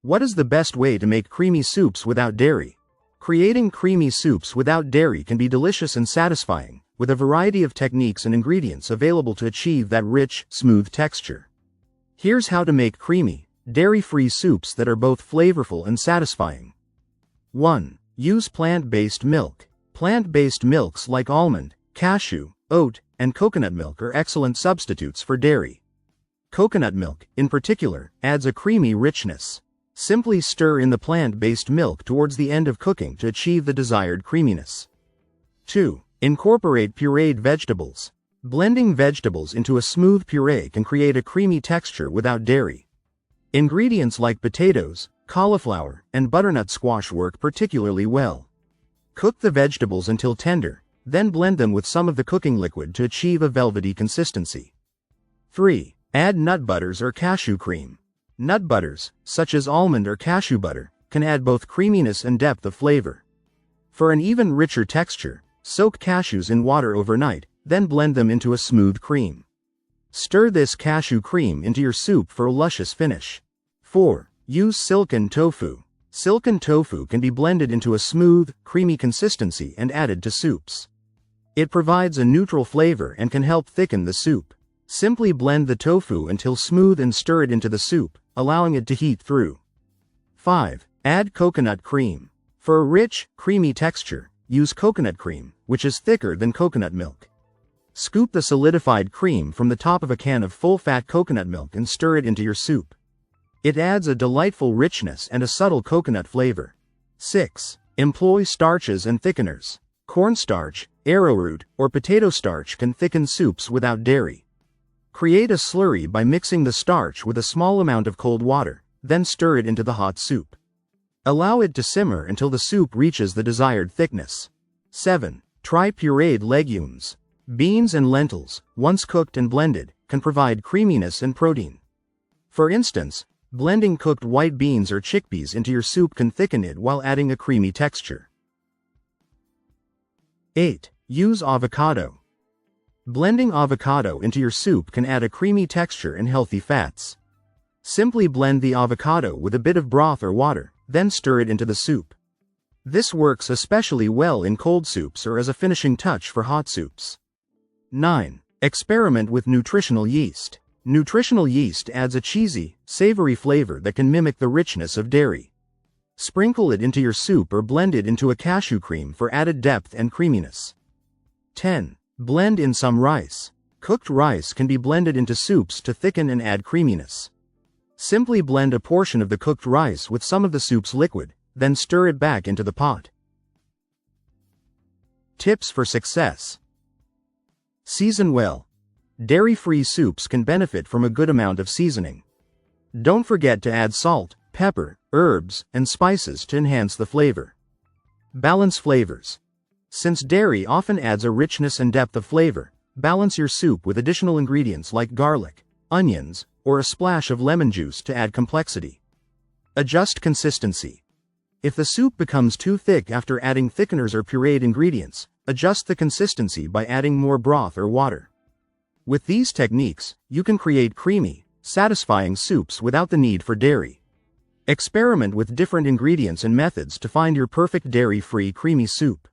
What is the best way to make creamy soups without dairy? Creating creamy soups without dairy can be delicious and satisfying, with a variety of techniques and ingredients available to achieve that rich, smooth texture. Here's how to make creamy, dairy-free soups that are both flavorful and satisfying. 1. Use plant-based milk. Plant-based milks like almond, cashew, oat, and coconut milk are excellent substitutes for dairy. Coconut milk, in particular, adds a creamy richness. Simply stir in the plant-based milk towards the end of cooking to achieve the desired creaminess. 2. Incorporate pureed vegetables. Blending vegetables into a smooth puree can create a creamy texture without dairy. Ingredients like potatoes, cauliflower, and butternut squash work particularly well. Cook the vegetables until tender, then blend them with some of the cooking liquid to achieve a velvety consistency. 3. Add nut butters or cashew cream. Nut butters, such as almond or cashew butter, can add both creaminess and depth of flavor. For an even richer texture, soak cashews in water overnight, then blend them into a smooth cream. Stir this cashew cream into your soup for a luscious finish. 4. Use silken tofu. Silken tofu can be blended into a smooth, creamy consistency and added to soups. It provides a neutral flavor and can help thicken the soup. Simply blend the tofu until smooth and stir it into the soup, allowing it to heat through. 5. Add coconut cream. For a rich, creamy texture, use coconut cream, which is thicker than coconut milk. Scoop the solidified cream from the top of a can of full-fat coconut milk and stir it into your soup. It adds a delightful richness and a subtle coconut flavor. 6. Employ starches and thickeners. Cornstarch, arrowroot, or potato starch can thicken soups without dairy. Create a slurry by mixing the starch with a small amount of cold water, then stir it into the hot soup. Allow it to simmer until the soup reaches the desired thickness. 7. Try pureed legumes. Beans and lentils, once cooked and blended, can provide creaminess and protein. For instance, blending cooked white beans or chickpeas into your soup can thicken it while adding a creamy texture. 8. Use avocado. Blending avocado into your soup can add a creamy texture and healthy fats. Simply blend the avocado with a bit of broth or water, then stir it into the soup. This works especially well in cold soups or as a finishing touch for hot soups. 9. Experiment with nutritional yeast. Nutritional yeast adds a cheesy, savory flavor that can mimic the richness of dairy. Sprinkle it into your soup or blend it into a cashew cream for added depth and creaminess. 10. Blend in some rice. Cooked rice can be blended into soups to thicken and add creaminess. Simply blend a portion of the cooked rice with some of the soup's liquid, then stir it back into the pot. Tips for success. Season well. Dairy-free soups can benefit from a good amount of seasoning. Don't forget to add salt, pepper, herbs, and spices to enhance the flavor. Balance flavors. Since dairy often adds a richness and depth of flavor, balance your soup with additional ingredients like garlic, onions, or a splash of lemon juice to add complexity. Adjust consistency. If the soup becomes too thick after adding thickeners or pureed ingredients, adjust the consistency by adding more broth or water. With these techniques, you can create creamy, satisfying soups without the need for dairy. Experiment with different ingredients and methods to find your perfect dairy-free creamy soup.